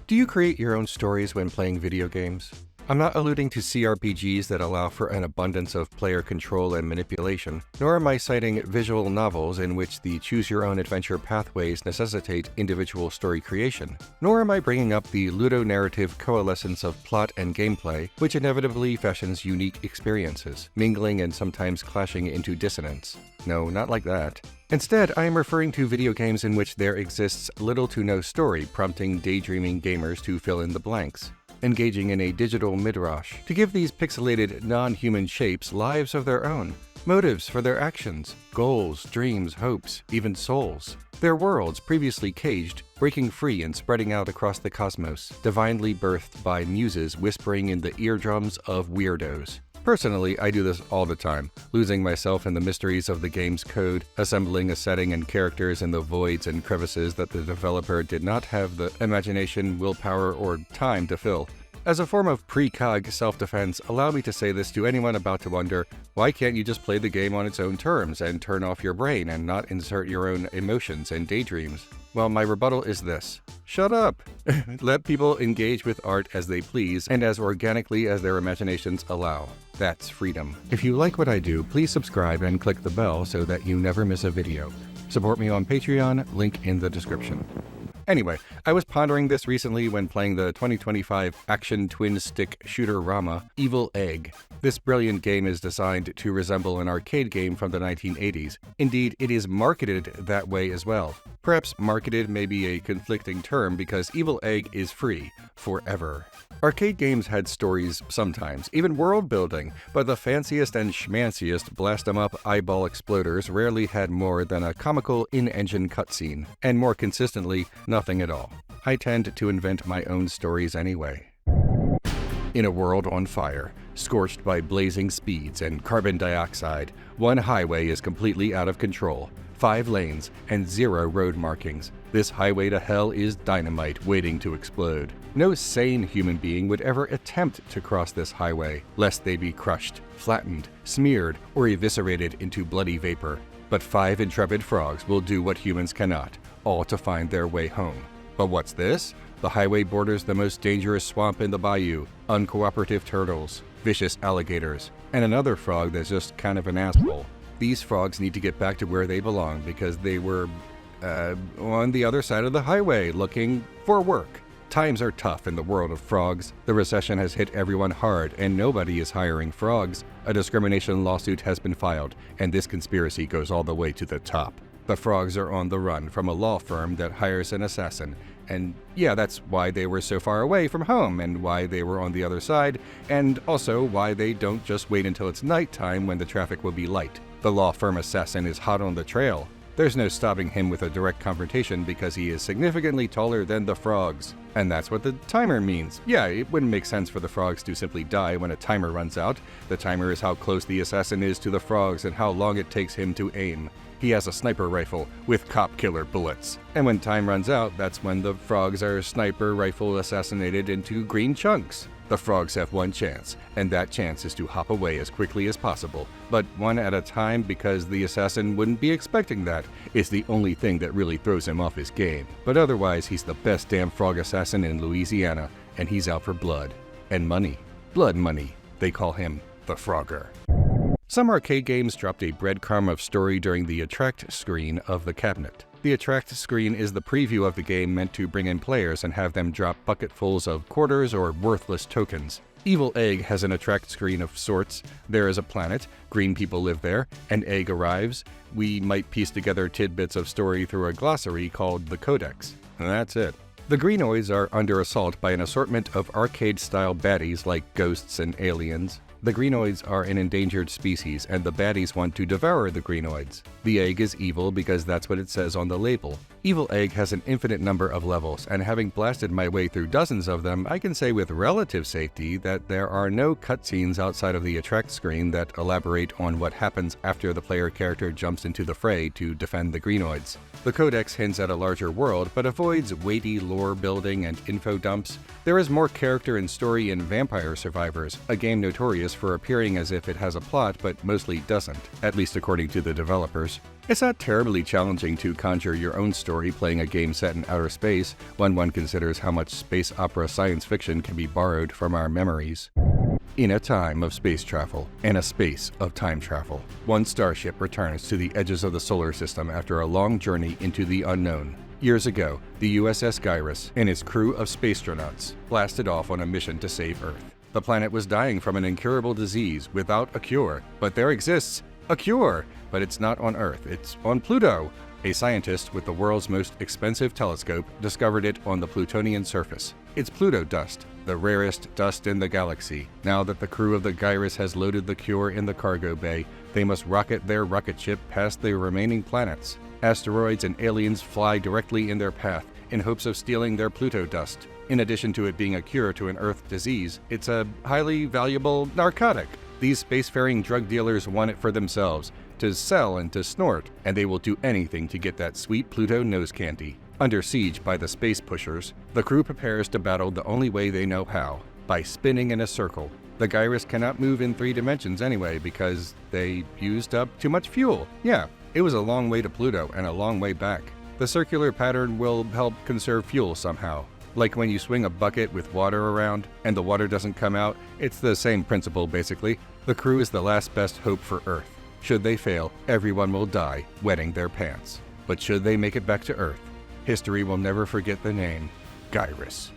Do you create your own stories when playing video games? I'm not alluding to CRPGs that allow for an abundance of player control and manipulation, nor am I citing visual novels in which the choose-your-own-adventure pathways necessitate individual story creation, nor am I bringing up the ludonarrative coalescence of plot and gameplay, which inevitably fashions unique experiences, mingling and sometimes clashing into dissonance. No, not like that. Instead, I am referring to video games in which there exists little to no story, prompting daydreaming gamers to fill in the blanks, engaging in a digital midrash to give these pixelated, non-human shapes lives of their own, motives for their actions, goals, dreams, hopes, even souls. Their worlds, previously caged, breaking free and spreading out across the cosmos, divinely birthed by muses whispering in the eardrums of weirdos. Personally, I do this all the time, losing myself in the mysteries of the game's code, assembling a setting and characters in the voids and crevices that the developer did not have the imagination, willpower, or time to fill. As a form of precog self-defense, allow me to say this to anyone about to wonder, why can't you just play the game on its own terms and turn off your brain and not insert your own emotions and daydreams? Well, my rebuttal is this. Shut up! Let people engage with art as they please and as organically as their imaginations allow. That's freedom. If you like what I do, please subscribe and click the bell so that you never miss a video. Support me on Patreon, link in the description. Anyway, I was pondering this recently when playing the 2025 action twin-stick shooter-rama Evil Egg. This brilliant game is designed to resemble an arcade game from the 1980s. Indeed, it is marketed that way as well. Perhaps marketed may be a conflicting term because Evil Egg is free, forever. Arcade games had stories sometimes, even world building, but the fanciest and schmanciest blast-em-up eyeball exploders rarely had more than a comical in-engine cutscene, and more consistently, nothing at all. I tend to invent my own stories anyway. In a world on fire, scorched by blazing speeds and carbon dioxide, one highway is completely out of control. 5 lanes and 0 road markings. This highway to hell is dynamite waiting to explode. No sane human being would ever attempt to cross this highway, lest they be crushed, flattened, smeared, or eviscerated into bloody vapor. But 5 intrepid frogs will do what humans cannot, all to find their way home. But what's this? The highway borders the most dangerous swamp in the bayou, uncooperative turtles, vicious alligators, and another frog that's just kind of an asshole. These frogs need to get back to where they belong because they were, on the other side of the highway looking for work. Times are tough in the world of frogs. The recession has hit everyone hard and nobody is hiring frogs. A discrimination lawsuit has been filed and this conspiracy goes all the way to the top. The frogs are on the run from a law firm that hires an assassin. And yeah, that's why they were so far away from home and why they were on the other side, and also why they don't just wait until it's nighttime when the traffic will be light. The law firm assassin is hot on the trail. There's no stopping him with a direct confrontation because he is significantly taller than the frogs. And that's what the timer means. Yeah, it wouldn't make sense for the frogs to simply die when a timer runs out. The timer is how close the assassin is to the frogs and how long it takes him to aim. He has a sniper rifle with cop killer bullets. And when time runs out, that's when the frogs are sniper rifle assassinated into green chunks. The frogs have one chance, and that chance is to hop away as quickly as possible, but one at a time because the assassin wouldn't be expecting that. It's the only thing that really throws him off his game. But otherwise, he's the best damn frog assassin in Louisiana, and he's out for blood. And money. Blood money. They call him the Frogger. Some arcade games dropped a breadcrumb of story during the attract screen of the cabinet. The attract screen is the preview of the game meant to bring in players and have them drop bucketfuls of quarters or worthless tokens. Evil Egg has an attract screen of sorts. There is a planet, green people live there, an egg arrives. We might piece together tidbits of story through a glossary called the Codex. And that's it. The Greenoids are under assault by an assortment of arcade-style baddies like ghosts and aliens. The Greenoids are an endangered species, and the baddies want to devour the Greenoids. The egg is evil because that's what it says on the label. Evil Egg has an infinite number of levels, and having blasted my way through dozens of them, I can say with relative safety that there are no cutscenes outside of the attract screen that elaborate on what happens after the player character jumps into the fray to defend the Greenoids. The Codex hints at a larger world, but avoids weighty lore building and info dumps. There is more character and story in Vampire Survivors, a game notorious notorious for appearing as if it has a plot, but mostly doesn't, at least according to the developers. It's not terribly challenging to conjure your own story playing a game set in outer space when one considers how much space opera science fiction can be borrowed from our memories. In a time of space travel and a space of time travel, one starship returns to the edges of the solar system after a long journey into the unknown. Years ago, the USS Gyrus and its crew of spacestronauts blasted off on a mission to save Earth. The planet was dying from an incurable disease without a cure, but there exists a cure, but it's not on Earth, it's on Pluto. A scientist with the world's most expensive telescope discovered it on the Plutonian surface. It's Pluto dust, the rarest dust in the galaxy. Now that the crew of the Gyrus has loaded the cure in the cargo bay, they must rocket their rocket ship past the remaining planets. Asteroids and aliens fly directly in their path in hopes of stealing their Pluto dust. In addition to it being a cure to an Earth disease, it's a highly valuable narcotic. These spacefaring drug dealers want it for themselves, to sell and to snort, and they will do anything to get that sweet Pluto nose candy. Under siege by the space pushers, the crew prepares to battle the only way they know how, by spinning in a circle. The Gyrus cannot move in 3 dimensions anyway because they used up too much fuel. Yeah, it was a long way to Pluto and a long way back. The circular pattern will help conserve fuel somehow. Like when you swing a bucket with water around and the water doesn't come out, it's the same principle basically. The crew is the last best hope for Earth. Should they fail, everyone will die wetting their pants. But should they make it back to Earth, history will never forget the name Gyrus.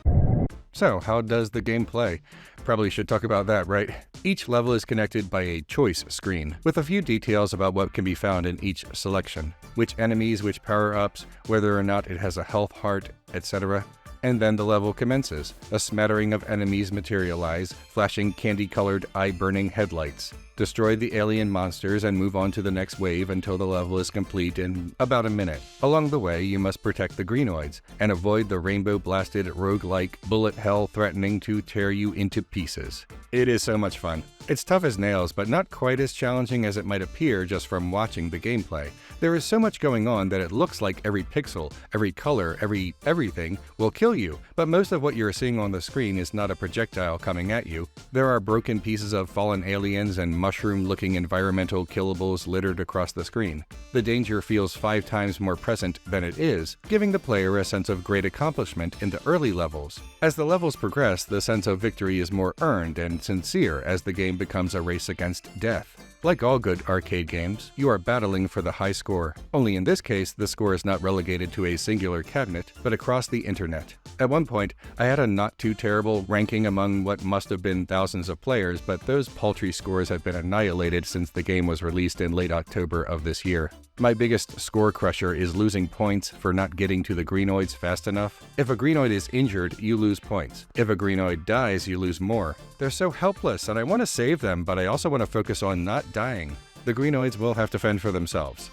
So, how does the game play? Probably should talk about that, right? Each level is connected by a choice screen, with a few details about what can be found in each selection. Which enemies, which power-ups, whether or not it has a health heart, etc. And then the level commences. A smattering of enemies materialize, flashing candy-colored, eye-burning headlights. Destroy the alien monsters and move on to the next wave until the level is complete in about a minute. Along the way, you must protect the greenoids and avoid the rainbow-blasted, roguelike bullet hell threatening to tear you into pieces. It is so much fun. It's tough as nails, but not quite as challenging as it might appear just from watching the gameplay. There is so much going on that it looks like every pixel, every color, everything will kill you, but most of what you're seeing on the screen is not a projectile coming at you. There are broken pieces of fallen aliens and mushroom-looking environmental killables littered across the screen. The danger feels 5 times more present than it is, giving the player a sense of great accomplishment in the early levels. As the levels progress, the sense of victory is more earned and sincere as the game becomes a race against death. Like all good arcade games, you are battling for the high score. Only in this case, the score is not relegated to a singular cabinet, but across the internet. At one point, I had a not too terrible ranking among what must have been thousands of players, but those paltry scores have been annihilated since the game was released in late October of this year. My biggest score crusher is losing points for not getting to the greenoids fast enough. If a greenoid is injured, you lose points. If a greenoid dies, you lose more. They're so helpless, and I want to save them, but I also want to focus on not dying. The greenoids will have to fend for themselves.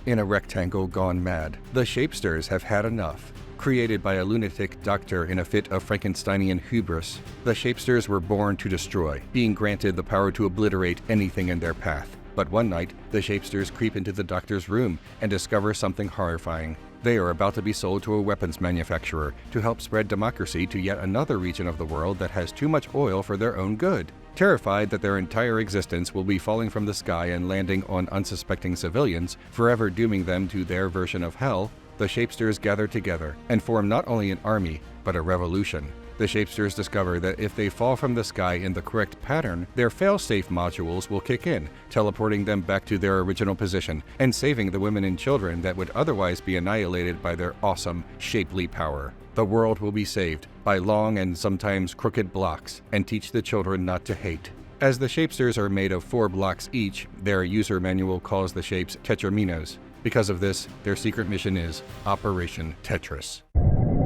In a rectangle gone mad, the Shapesters have had enough. Created by a lunatic doctor in a fit of Frankensteinian hubris, the Shapesters were born to destroy, being granted the power to obliterate anything in their path. But one night, the Shapesters creep into the doctor's room and discover something horrifying. They are about to be sold to a weapons manufacturer to help spread democracy to yet another region of the world that has too much oil for their own good. Terrified that their entire existence will be falling from the sky and landing on unsuspecting civilians, forever dooming them to their version of hell, the Shapesters gather together and form not only an army, but a revolution. The Shapesters discover that if they fall from the sky in the correct pattern, their fail-safe modules will kick in, teleporting them back to their original position and saving the women and children that would otherwise be annihilated by their awesome, shapely power. The world will be saved by long and sometimes crooked blocks and teach the children not to hate. As the Shapesters are made of 4 blocks each, their user manual calls the shapes Tetraminos. Because of this, their secret mission is Operation Tetris.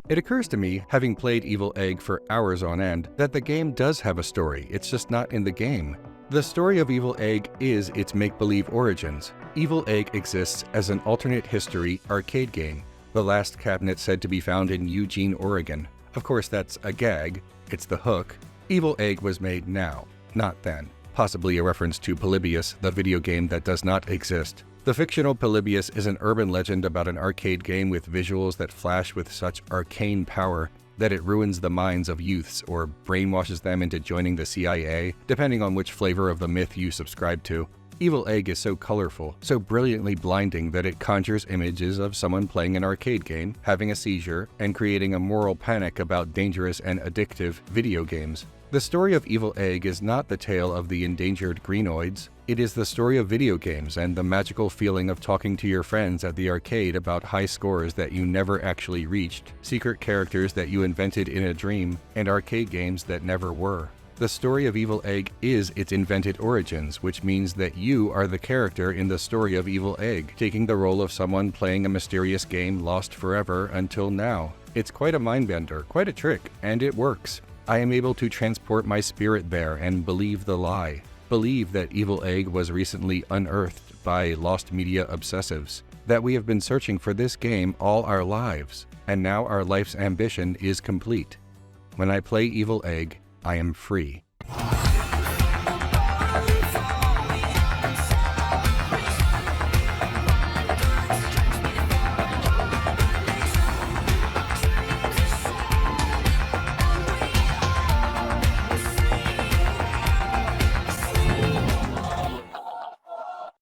It occurs to me, having played Evil Egg for hours on end, that the game does have a story, it's just not in the game. The story of Evil Egg is its make-believe origins. Evil Egg exists as an alternate history arcade game, the last cabinet said to be found in Eugene, Oregon. Of course, that's a gag, it's the hook. Evil Egg was made now, not then. Possibly a reference to Polybius, the video game that does not exist. The fictional Polybius is an urban legend about an arcade game with visuals that flash with such arcane power. that it ruins the minds of youths or brainwashes them into joining the CIA, depending on which flavor of the myth you subscribe to. Evil Egg is so colorful, so brilliantly blinding that it conjures images of someone playing an arcade game, having a seizure, and creating a moral panic about dangerous and addictive video games. The story of Evil Egg is not the tale of the endangered greenoids. It is the story of video games and the magical feeling of talking to your friends at the arcade about high scores that you never actually reached, secret characters that you invented in a dream, and arcade games that never were. The story of Evil Egg is its invented origins, which means that you are the character in the story of Evil Egg, taking the role of someone playing a mysterious game lost forever until now. It's quite a mind-bender, quite a trick, and it works. I am able to transport my spirit there and believe the lie. Believe that Evil Egg was recently unearthed by lost media obsessives, that we have been searching for this game all our lives, and now our life's ambition is complete. When I play Evil Egg, I am free.